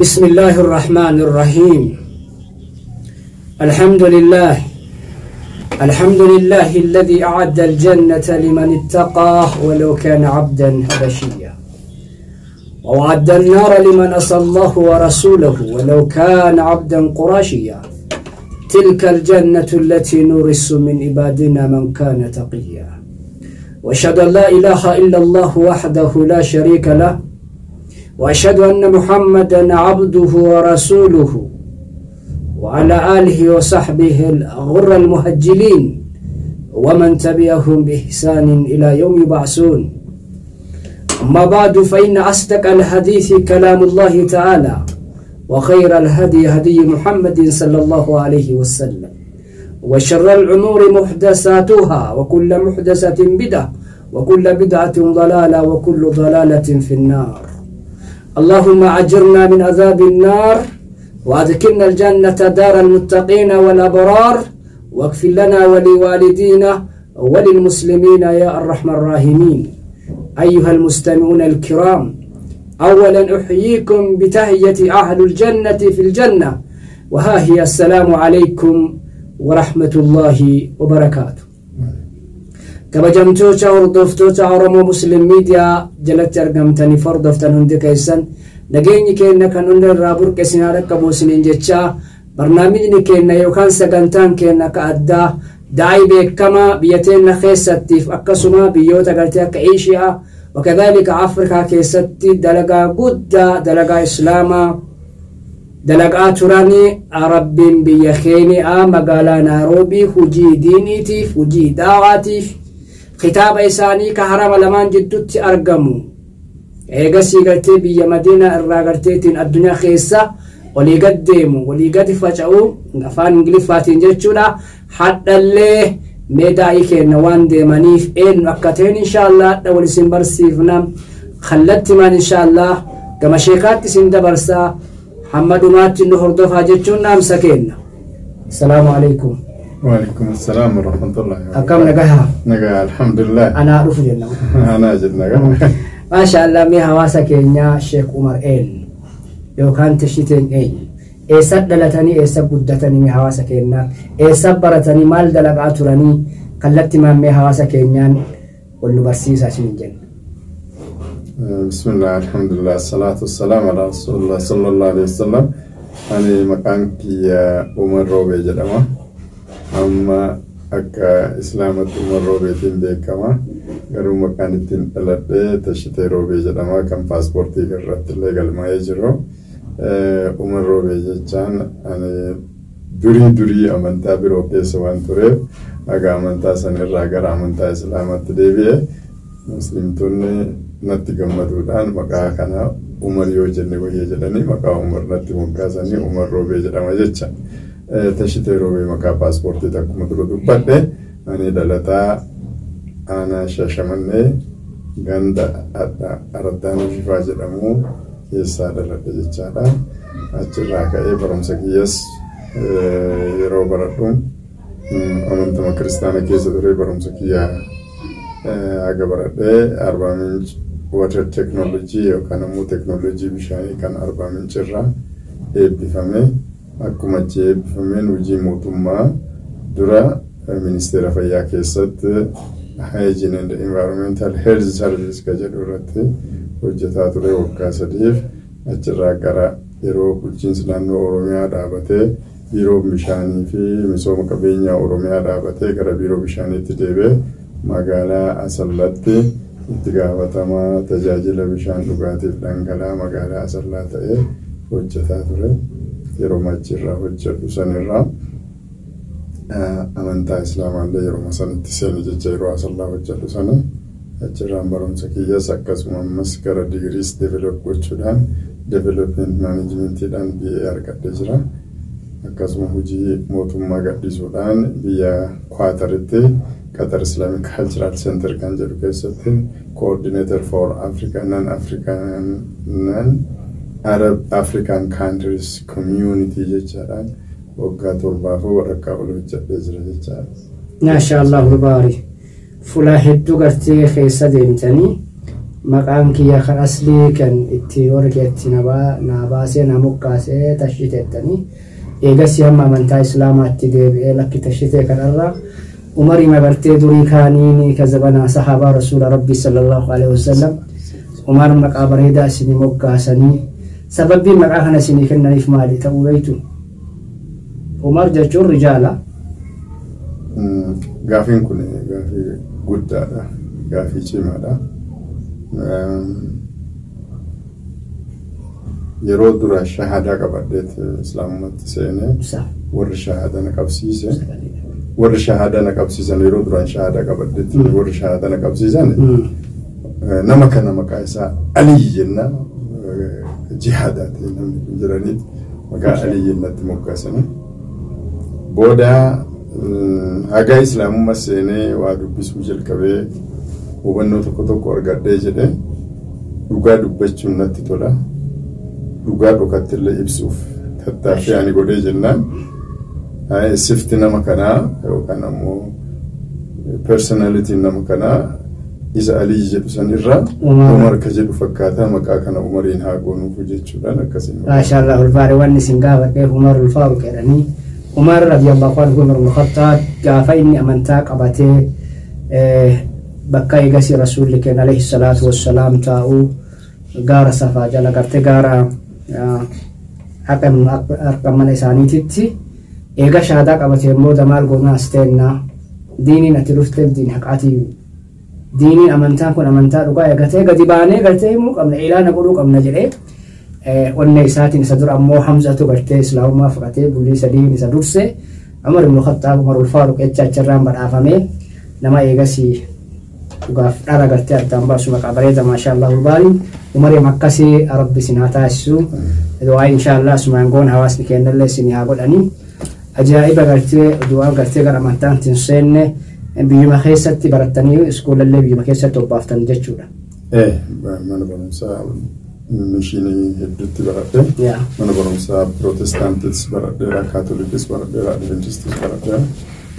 بسم الله الرحمن الرحيم. الحمد لله الذي أعد الجنة لمن اتقاه ولو كان عبدا حبشيا، وأعد النار لمن عصى الله ورسوله ولو كان عبدا قرشيا. تلك الجنة التي نورث من عبادنا من كان تقيا. وأشهد أن لا إله إلا الله وحده لا شريك له، وأشهد أن محمدا عبده ورسوله وعلى آله وصحبه الغر المهجلين ومن تبعهم بإحسان إلى يوم يبعثون. أما بعد، فإن أصدق الحديث كلام الله تعالى، وخير الهدي هدي محمد صلى الله عليه وسلم، وشر الأمور محدثاتها، وكل محدثة بدعة، وكل بدعة ضلالة، وكل ضلالة في النار. اللهم أجرنا من عذاب النار، وأدخلنا الجنة دار المتقين والأبرار، واغفر لنا ولوالدينا وللمسلمين يا أرحم الراحمين. أيها المستمعون الكرام، أولا أحييكم بتحية أهل الجنة في الجنة، وها هي السلام عليكم ورحمة الله وبركاته. kabajamtoota hordoftoota Oromoo Muslim Media jalatti argamtanii fardoftan hundi keessan nageenyi keenya kan hunda irraa burqesinaa dhaqqabu isiniin jecha barnaamijni keenya yookaan sagantaan keenya akka addaa daa'ii beekamaa biyya teenya keessattiif akkasuma biyyoota galtee akka Eeshiyaa wakadhalika Afrikaa keessatti dalagaa guddaa dalagaa islaamaa dalagaa turanii Rabbiin biyya keenya magaalaa Naayiroobii hujii diiniitiif hujii daawaatiif kitaaba isaanii ka harama lamaan jidduutti argamu eegasii galtee biyya Madiinaa irraa galteetiin addunyaa keessa walii gad deemu walii gad faca'u afaan Ingiliffaatiin jechuudha. Hadhallee meedaa'ii keenya waan deemaniif eenyu akka ta'een inshaallah hadha wal isin barsiifna kallattimaan inshaallah gama sheekaatti isin dabarsaa hamma dhumaatti nu hordofaa jechuun naamsa kenna. Assalaamu alaikum. وعليكم السلام ورحمة الله وبركاته. أكم نجاها؟ نجاها الحمد لله. أنا أعرف جنة. أنا أجد نجاها. ما شاء الله مي هواسا كينيا شيخ عمر إل. لو كان تشتين إل. إيساد دلتني إيساد بدتني مي هواسا كينيا. إيساد برتني مال دلق عطرني كلت ما مي هواسا كينيا والنبرسيس عشان الجنة. بسم الله الحمد لله الصلاة والسلام على رسول الله صلى الله عليه وسلم. أنا مكانك يا عمر روبي جدما. أما أكا إسلامة عمر روبيتين بيكما غيرو مكانتين ألبي تشتي روبي جدما كم باسبورتي قررت اللي قال ما يجرو عمر روبي جدان أنا دوري أمانتا بروبي سوان توريب أكا أمانتا سنرى غير أمانتا إسلامة تدبي مسلم توني نتيجمدودان مكا كنا عمر يوجني وهي جداني مكا عمر نتي مكاسني عمر روبي جدما جدان تشتري روبي مكا باسبورتي تاكو مدرو دبته أنا دلتا أنا شاشمني غندا أرداني في فاجر أمو يسا دلتا جتشادا أجراكا برمسكيس يرو بردون أمانتما كريستانا كيسا دري برمسكيا أغا برده 4 منج water technology يوكانمو technology بشاني كان 4 منج جرا بفهمي akkuma jeefameen hojii mootummaa dura ministeera fayyaa keessatti hygiene and environmental health service ka jedhu irratti hojjetaa ture waggaa 3 achirraa gara yeroo bulchiinsi naannoo Oromiyaa dhaabatee biiroo bishaanii fi misooma qabeenyaa Oromiyaa dhaabatee gara biiroo bishaaniitti deebi'ee magaalaa Asallatti itti gaafatamaa tajaajila bishaan dhugaatiif dhangala'aa magaalaa Asallaa ta'ee hojjetaa ture. yeroo majjirraa hojjetu sanirraa amantaa islaamaa yeroo sanatti seenu jecha yeroo Asallaa hojjetu sana achirraan barumsa kiyyaas akkasuma ammas gara digiriis develop gochuudhaan development managementidhaan BA argadhee jira. akkasuma hojii mootummaa gadhiisuudhaan biyya Qaataritti Qatar Islamic Cultural Center kan jedhu keessatti coordinator for African and Arab African countries community jechaadhaan waggaa 7 waraqaa ol hojjedhee jira jechaadha. ما شاء الله باري فلا هدو قرتي خيسة ديمتني maqaan kiyya kan aslii kan itti wargeetti na baasee na muqqaasee tashiteettanii eegas hamma amantaa islaamaatti deebi'ee lakki tashitee kanarra umarii mabartee durii kaaniini kazabana sahaabaa rasuula rabbii sallallahu alaihi wasallam umar maqaa bareedaa isinii moggaasanii sababbii maqaa kana isinii kennaniif maali ta'uu beektu umar jechuun rijaala gaafiin kun gaafii guddaadha gaafii cimaadha yeroo dura shahadaa qabadheet islaamummaatti seenee warri shahadaa na qabsiise warri shahadaa na qabsiisan yeroo duraan shahadaa qabadheet warri shahadaa na qabsiisan nama kana maqaa isaa Alii jenna jihaadaati namni kun jiraniit maqaa Alii jennatti moggaasanii booda haga islaamummaa seenee waa dubbisuu jalqabee hubannoo tokko argadhee jedhee dhugaa dubbachuun natti tola dhugaa dhokatti illee ibsuuf tattaaffii ani godhee jennaan sifti nama kanaa yookaan ammoo personality nama kanaa isa Alii jedhu san irraa Umar ka jedhu fakkaataa maqaa kana Umariin haa goonuuf jechuudhaan akkasiin maashaallah ulfaare wanni isin gaafadhee Umar ulfaaru jedhanii Umar radiyallahu anhu Umar ibn Khattab gaafa inni amantaa qabatee bakka eegasi rasuulli keenya alayhi salaatu wassalaam taa'u gaara safaa jala gartee gaara harka mana isaaniititti eega shaadaa qabatee immoo damaal goonaas teennaa diiniin ati dhufteef diin haqaatii diiniin amantaan kun amantaa dhugaa eegatee gadi baanee gartee himuu qabna ilaana godhuu qabna jedhee onne isaatiin isa dura ammoo Hamzatu gartee islaamummaa fudhatee bulii sadiin isa durse Umar ibn Khattab Umar al-Faruq achirraan badhaafamee nama eegasii dhugaaf dhara gartee addaan baasu maqaa bareeda maashaallah ulbaari Umar makkasii rabbi isin haa taasisu du'aa inshaallah asumaan goon hawaasni kennallee isin haa godhanii ajaa'iba gartee du'aa gartee gara amantaan tinseenne biyyuma keessatti barattanii iskoolallee biyyuma keessatti obbaaftan jechuudha. Mana barumsaa mishiinii hedduutti baradhee mana barumsaa Protestaantis baradheera Kaatoliikis baradheera Adventistis baradheera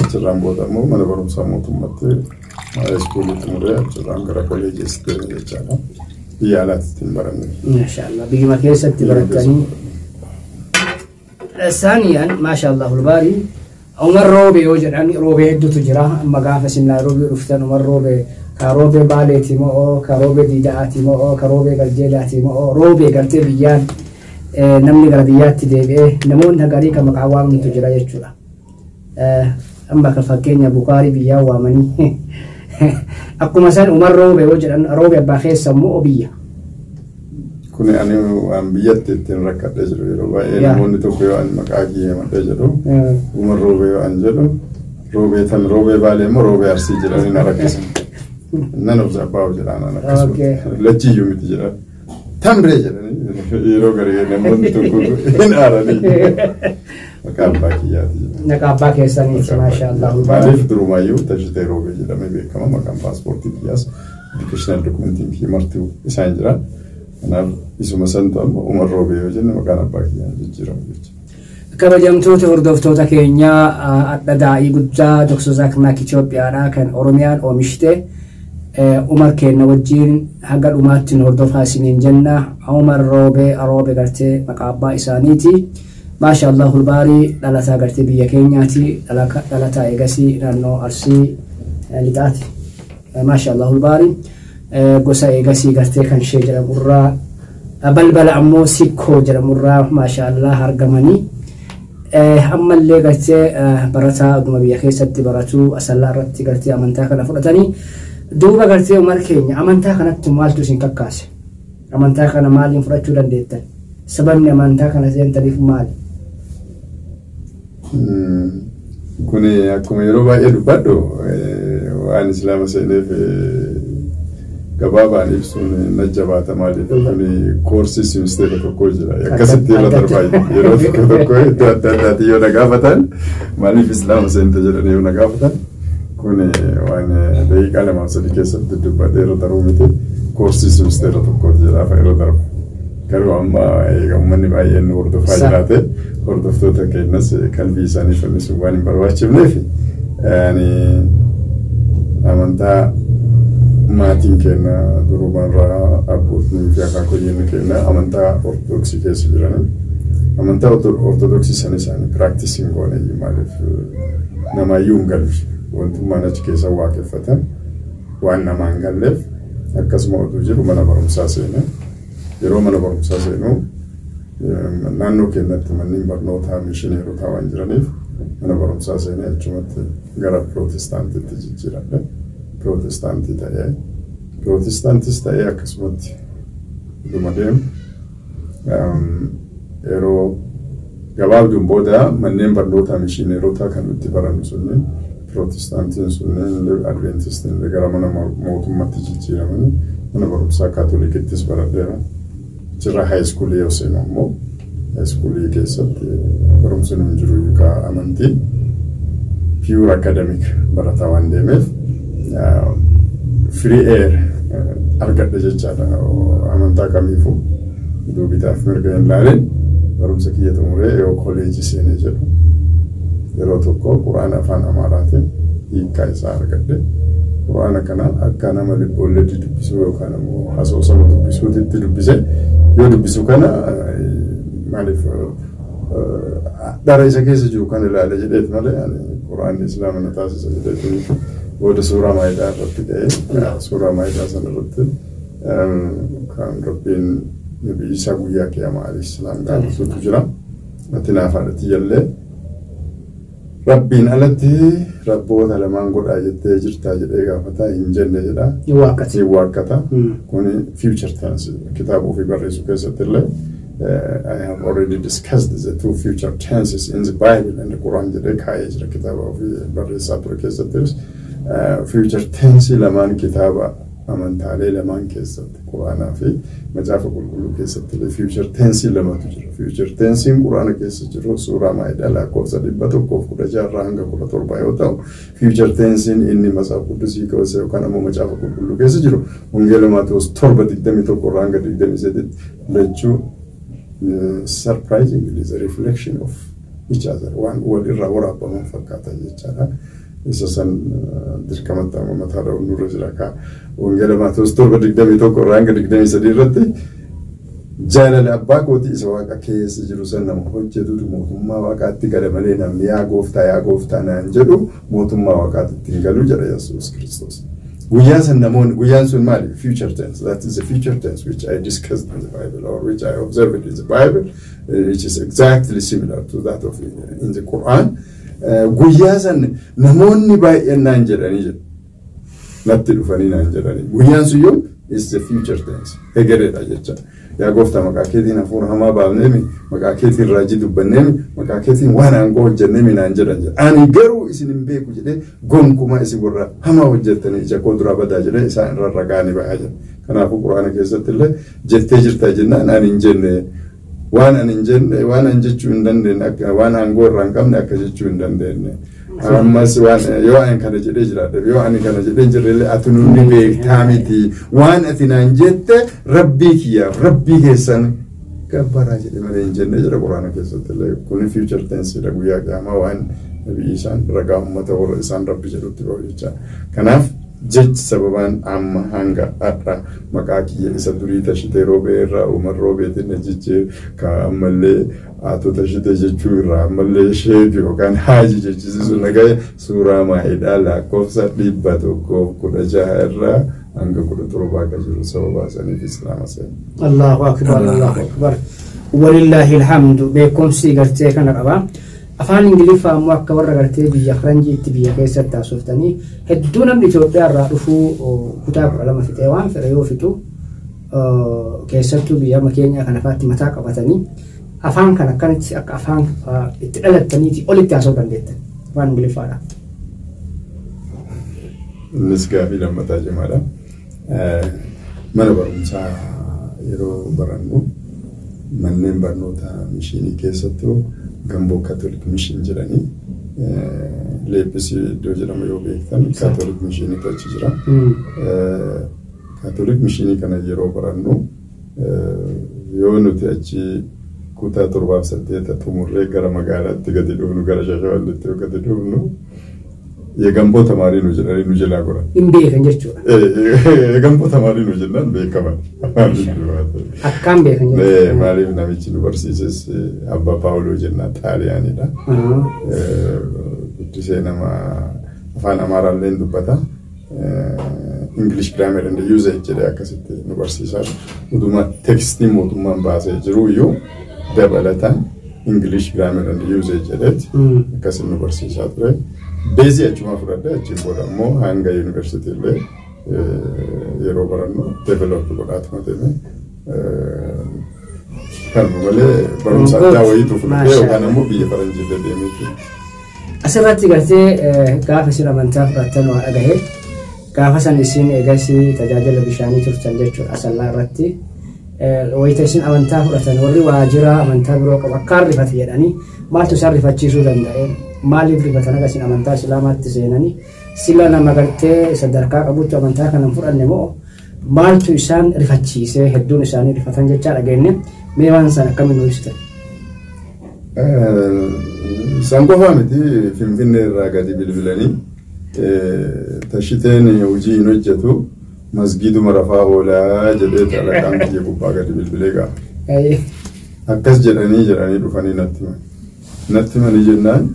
achirraan booda immoo mana barumsaa mootummaatti iskooliitti muree achirraan gara kolleejiitti deeme jechaadha biyya alaatti hin baranne. Maashaallah biyyuma keessatti barattanii saaniyaan maashaallah ulbaari Umar roobee yoo jedhan roobee hedduutu jira amma gaafa isin Naayiroobii dhuftan Umar roobee ka roobee baaleeti moo ka roobee diidaati moo ka roobee galjeelaati moo roobee galtee biyyaan namni gara biyyaatti deebi'ee namoonni garii kan maqaa waamnitu jira jechuudha amma kan fakkeenya Bukaarii biyyaa waamanii akkuma san Umar roobee yoo jedhan roobee abbaa keessa immoo biyya kuni ani waan biyyatti ittiin rakkadhee jiru yeroo baay'ee namoonni tokko yoo ani maqaa kiyyee madhee jedhu Umar roobee yoo ani jedhu roobee tan roobee baalee immoo roobee Arsii jedhanii na rakkisan nan of zabbaawu jedhaan akkasuma lachiyyuu miti jedhan tamree jedhanii yeroo garee namoonni tokko hin aaranii maqaa abbaa kiyyaati jedhan. Maqaa abbaa keessaniiti maashaallah. Maaliif durumaayyuu tajjitee roobee jedhamee beekama maqaan paaspoortii kiyyaas educational documentiin kiyya martuu isaan jira. Kanaaf isuma santu amma Umar roobee yoo jenne maqaan abbaa kiyyaa jijjiiramu jechuudha. Kabajamtoota hordoftoota keenyaa adda daa'ii guddaa Dr. Zakir Naik Itoophiyaadhaa kan Oromiyaan oomishte Umar keenya wajjin haga dhumaatti nu hordofaa isiniin jenna. Umar roobee gartee maqaa abbaa isaaniiti. Maashaallah ulbaarii dhalataa gartee biyya keenyaati. Dhalataa eegasii naannoo Arsii lixaati. Maashaallah ulbaarii gosa eegasii gartee kan ishee jedhamurraa balbala ammoo Sikkoo jedhamurraa maashaallah argamanii ammallee gartee barataa dhuma biyya keessatti baratu asallaa irratti gartee amantaa kana fudhatanii duuba gartee Umar keenya amantaa kanatti maaltu isin kakkaase amantaa kana maaliin fudhachuu dandeettan sababni amantaa kana seentaniif maali? Kuni akkuma yeroo baay'ee dubbadhu waan islaama seeneef gabaabaan ibsuun najjabaata maaliif kuni koorsii simisteera tokko jira akkasitti yeroo darbaa yeroo tokko iddoo adda addaatti yoo nagaafatan maaliif islaama seente jedhanii yoo nagaafatan kuni waan daqiiqaa lamaaf sadii keessatti dubbadhe yeroo darbuu miti koorsii simisteera tokko jira yeroo darbu garuu amma uummanni baay'een hordofaa jiraate hordoftoota keenyas qalbii isaanii fannisuun waan hin barbaachifneef amantaa maatiin keenya durumarraa abbootiin fi akaakooyyiin keenya amantaa ortodoksii keessa jiran. Amantaa ortodoksii sana isaanii piraaktisii goone maaliif namaayyuu hin galu wantummaan achi keessa waaqeffatan waan namaa hin galleef akkasuma oduu jiru mana barumsaa seene yeroo mana barumsaa seenu naannoo keenyatti manneen barnootaa mishineerotaa waan jiraniif mana barumsaa seene achumatti gara pirootestaantiitti jijjiiradhe pirootestaantis ta'ee akkasumatti dhuma deemu yeroo gabaabduun booda manneen barnootaa mishineerotaa kan nutti barannu sunneen pirootestaantiin sunneen adventistiin gara mana mootummaatti jijjiiramanii mana barumsaa kaatolikittis baradheera. Jirra haayiskuulii yoo seenu ammoo haayiskuulii keessatti barumsi nuun jiru yookaan amantii pure academic barataa waan deemeef free air argadhe jechaadha amantaa kamiifuu iddoo bitaaf mirga hin laaleen barumsa kiyya xumuree yoo kolleejii seenee jedhu yeroo tokko quraana afaan amaaraatiin hiikkaa isaa argadhe quraana kana akka nama libboolee dubbisuu yookaan immoo asoosama dubbisuutitti dubbise yoo dubbisu kana maaliif dara isa keessa jiru kan ilaale jedheet malee quraanni islaama na taasisa jedheet booda suuraa maayidaa irratti ga'ee suuraa maayidaa sana irratti kan rabbiin nabi Isaa guyyaa qiyaamaa alayhi salaam gaafatutu jira ati naaf haadhatti jallee rabbiin alatti rabboota lamaan godhaa jettee jirtaa jedhee gaafataa hin jenne jedha ni waakkata kuni future tense kitaaba ofii barreessu keessatti illee I have already discussed the two future tenses in the Bible and the Quran jedhee kaa'ee jira kitaaba ofii barreessaa ture keessattis future tense lamaan kitaaba amantaalee lamaan keessatti quraanaa fi macaafa qulqulluu keessatti future tense lamatu jira. Future tensiin quraana keessa jiru suuraa maayidaa lakkoofsa 116 hanga 17 yoo ta'u future tensiin inni macaafa quddusii keessa yookaan ammoo macaafa qulqulluu keessa jiru wangeela Maatewos 7:21 hanga 28 lachuu surprisingly is a reflection of each other waan walirraa waraabaman fakkaata jechaadha. Isa san dirqamatti amma mataa dha'uun nurra jira ka wangeela Maatewos 7:21 hanga 23 irratti jaalala abbaa kootii isa waaqa keessa jiru san nama hojjetutu mootummaa waaqaatti gala malee namni yaa gooftaa naan jedhu mootummaa waaqaatti ittiin galu jedha Yesuus Kiristoos. Guyyaan san namoonni guyyaan sun maali? Future tense. That is the future tense which I discussed in the Bible or which I observed in the Bible, which is exactly similar to that of in the Quran. Guyyaa san namoonni baay'een naan jedhanii jedhu natti dhufanii naan jedhanii guyyaan sun yoo is the future tense egereedha jecha yaa gooftaa maqaa keetiin hafuura hamaa baafneemi maqaa keetiin raajii dubbanneemi maqaa keetiin waan aangoo hojjenneemi naan jedhan jedha ani garuu isin hin beeku jedhee gonkumaa isin warra hamaa hojjettanii ija koo duraa badaa jedhee isaan irra ragaanii ba'aa jedha kanaafuu quraana keessatti illee jettee jirtaa jennaan ani hin jenne waan ani hin jenne waan an jechuu hin dandeenye akka waan aangoo irraa hin qabne akka jechuu hin dandeenye ammas waan yoo ani kana jedhee jiraadhe yoo ani kana jedhee jirrellee ati nuuni beektaa miti waan ati naan jette rabbii kiyyaaf rabbii keessan gabbaraa jedhe malee hin jenne jedha quraana keessatti illee kuni future tense dha guyyaa qiyaamaa waan nabii isaan ragaa uummata warra isaan rabbi jedhutti ba'u jecha kanaaf jechi sababaan amma hanga adha maqaa kiyya isa durii tashitee roobee irraa umar roobeetiin na jechee ka ammallee aatu tashite jechuu irraa ammallee sheek yookaan haaji jechisiisu nagaya suuraa maayidaa lakkoofsa 116 irraa hanga 17 akka jiru sababaa saniif islaama seena. Allahu akbar Allahu akbar walillahi alhamdu beekumsi gartee kana qaba. Afaan Ingiliffaa ammoo akka warra gartee biyya Faranjiitti biyya keessatti haasoftanii hedduu namni Itoophiyaa irraa dhufuu kutaa 12 fixee waan fedhe yoo fixu keessattuu biyya keenya kana faatti mataa qabatanii afaan kana akkanatti akka afaan itti dhalattaniiti olitti haasoo dandeettan afaan Ingiliffaadha. Innis gaaffii lammataa cimaadha. Mana barumsaa yeroo barannu manneen barnootaa mishiinii keessattuu Gamboo Catholic Mission jedhanii leephisi iddoo jedhamu yoo beektan Catholic Mission achi jira. Catholic Mission kana yeroo barannu yoo nuti achi kutaa 7-8 xumurree gara magaalaatti gadi dhufnu gara Shashawanneetti gadi dhufnu Eegammoo tamaarii nu jedhanii nu jalaa godhan. Hin beekan jechuudha. Eegammoo tamaarii nu jennaan beekaman. Akkaan beekan jechuudha. Maaliif namichi nu barsiises Abbaa Paawuloo jennaan Xaaliyaanidha. Guddisee nama afaan Amaaraallee dubbata. English grammar and usage jedhee akkasitti nu barsiisaa. Utuma tekstii mootummaan baasee jiru iyyuu dabalataan English grammar and usage jedheeti akkasitti nu barsiisaa ture. Beezii achuma fudhadhee achiin booda immoo hanga yuunivarsiitiillee yeroo barannu develop godhaatuma ta'e kanuma malee barumsa addaa wayiitu fudhatee yookaan immoo biyya faranjiillee deemee. Asirratti gartee gaafa isin amantaa fudhattan waa dhagahee gaafa san isin eegasii tajaajila bishaanii turtan jechuudha asallaa irratti wayita isin amantaa fudhatan warri waajjira amantaa biroo qabu akkaan rifate jedhanii maaltu isaan rifachiisuu danda'e maaliif rifatan akka isin amantaa islaamaatti seenanii sila nama gartee sadarkaa qabutti amantaa kana hin fudhanne moo maaltu isaan rifachiisee hedduun isaanii rifatan jechaa dhageenye mee waan san akkamiin nu ibsitan? Isaan qofaa miti Finfinnee irraa gadi bilbilanii tashiteen hojii hin hojjetu masgiiduma rafaa oolaa jedhee xalaqaan biyya gubbaa gadi bilbilee gaafa. Akkas jedhanii dhufanii natti manii jennaan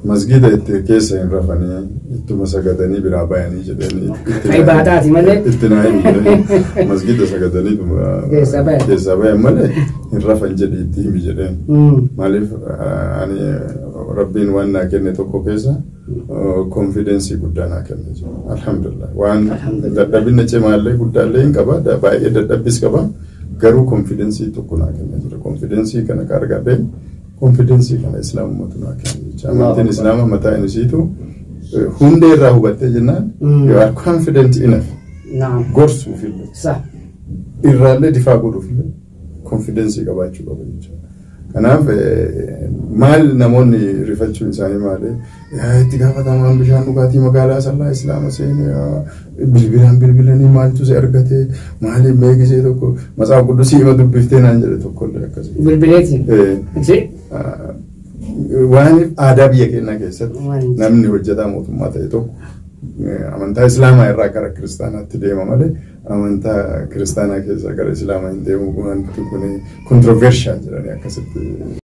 masgiida itti keessa hin rafanii ittuma sagadanii biraa bayanii jedhanii ibaadaati malee itti naa hin masgiida sagadanii keessaa bayan malee hin rafan jedhii itti himi jedheen maaliif ani rabbiin waan naa kenne tokko keessa confidence guddaa naa kenne jiru alhamdulillah waan dadhabina cimaallee guddaallee hin qaba baay'ee dadhabbis qaba garuu confidence tokko naa kenne jira confidence kana argadhee confidence kana islaamummaatu naa kenne jecha amantiin islaama mataa inisiitu hundee irraa hubattee jennaan you are confident enough gorsuufillee irraallee difaa godhuufillee confidence qabaachuu qaba jechuudha. Kanaaf maal namoonni rifachuun isaanii maali? Itti gaafatamaan bishaan dhugaatii magaalaa sallaa islaama seenee bilbilanii maaltu si argate maaliif meeqisee tokko matsaaf quddusii ima dubbiftee naan jedhe tokkollee akkasii. Bilbileetiin? Waan aadaa biyya keenyaa keessatti namni hojjetaa mootummaa ta'e tokko amantaa islaamaa irraa gara kiristaanaatti deema malee amantaa kiristaanaa keessaa gara islaamaa hin deemu wanti kun controversial jedhanii akkasitti